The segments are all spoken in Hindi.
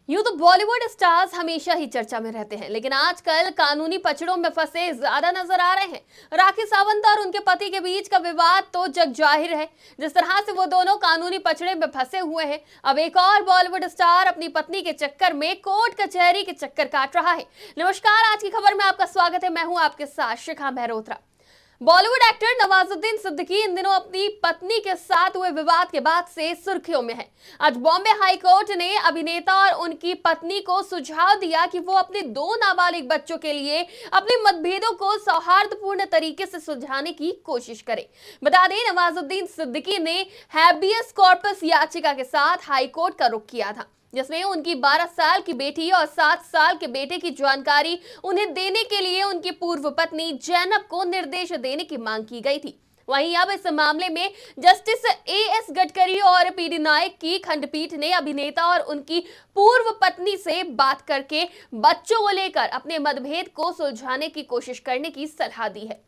यूं तो बॉलीवुड स्टार्स हमेशा ही चर्चा में रहते हैं, लेकिन आजकल कानूनी पचड़ों में फंसे ज्यादा नजर आ रहे हैं। राखी सावंत और उनके पति के बीच का विवाद तो जग जाहिर है। जिस तरह से वो दोनों कानूनी पचड़े में फंसे हुए हैं, अब एक और बॉलीवुड स्टार अपनी पत्नी के चक्कर में कोर्ट कचहरी के चक्कर काट रहा है। नमस्कार, आज की खबर में आपका स्वागत है। मैं हूं आपके साथ शिखा मेहरोत्रा। बॉलीवुड एक्टर नवाजुद्दीन सिद्दीकी इन दिनों अपनी पत्नी के साथ हुए विवाद के बाद से सुर्खियों में है। आज बॉम्बे हाई कोर्ट ने अभिनेता और उनकी पत्नी को सुझाव दिया कि वो अपने दो नाबालिग बच्चों के लिए अपने मतभेदों को सौहार्दपूर्ण तरीके से सुलझाने की कोशिश करें। बता दें, नवाजुद्दीन सिद्दीकी ने हैबियस कॉर्पस याचिका के साथ हाई कोर्ट का रुख किया था, जिसमें उनकी 12 साल की बेटी और 7 साल के बेटे की जानकारी उन्हें देने के लिए उनकी पूर्व पत्नी जैनब को निर्देश देने की मांग की गई थी। वहीं अब इस मामले में जस्टिस एएस गडकरी और पीडी नायक की खंडपीठ ने अभिनेता और उनकी पूर्व पत्नी से बात करके बच्चों को लेकर अपने मतभेद को सुलझाने की कोशिश करने की सलाह दी है।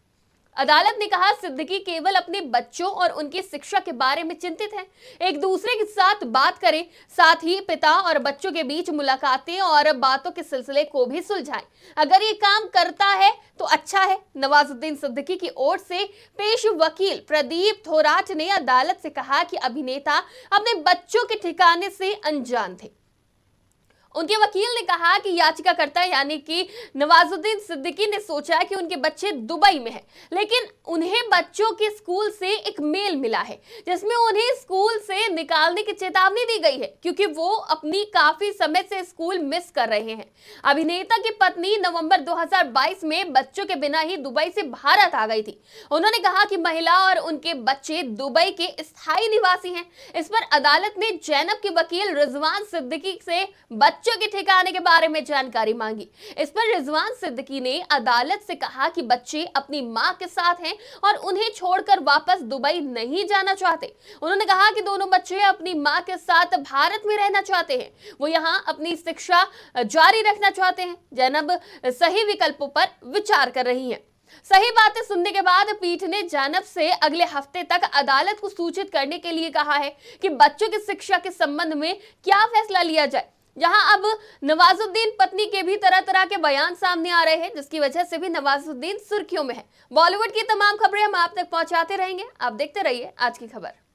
अदालत ने कहा, सिद्दीकी केवल अपने बच्चों और उनकी शिक्षा के बारे में चिंतित हैं। एक दूसरे के साथ बात करें, साथ ही पिता और बच्चों के बीच मुलाकातें और बातों के सिलसिले को भी सुलझाएं। अगर ये काम करता है तो अच्छा है। नवाजुद्दीन सिद्दीकी की ओर से पेश वकील प्रदीप थोराट ने अदालत से कहा कि अभिनेता अपने बच्चों के ठिकाने से अनजान थे। उनके वकील ने कहा कि याचिकाकर्ता यानी कि नवाजुद्दीन सिद्दीकी ने सोचा कि उनके बच्चे दुबई में हैं, लेकिन उन्हें बच्चों के स्कूल से एक मेल मिला है जिसमें उन्हें स्कूल से निकालने की चेतावनी दी गई है, क्योंकि वो अपनी काफी समय से स्कूल मिस कर रहे हैं। अभिनेता की पत्नी नवंबर 2022 में बच्चों के बिना ही दुबई से भारत आ गई थी। उन्होंने कहा कि महिला और उनके बच्चे दुबई के स्थायी निवासी हैं। इस पर अदालत ने जैनब के वकील रिजवान सिद्दीकी से बच्चों के ठिकाने के बारे में जानकारी मांगी। इस पर रिजवान सिद्दीकी ने अदालत से कहा कि बच्चे अपनी मां के साथ हैं और उन्हें छोड़कर वापस दुबई नहीं जाना चाहते। उन्होंने कहा कि दोनों बच्चे अपनी मां के साथ भारत में रहना चाहते हैं, वो यहां अपनी शिक्षा जारी रखना चाहते हैं। जैनब सही विकल्पों पर विचार कर रही हैं। सही बातें सुनने के बाद पीठ ने जैनब से अगले हफ्ते तक अदालत को सूचित करने के लिए कहा है कि बच्चों की शिक्षा के संबंध में क्या फैसला लिया जाए। जहां अब नवाजुद्दीन पत्नी के भी तरह तरह के बयान सामने आ रहे हैं, जिसकी वजह से भी नवाजुद्दीन सुर्खियों में है। बॉलीवुड की तमाम खबरें हम आप तक पहुंचाते रहेंगे। आप देखते रहिए आज की खबर।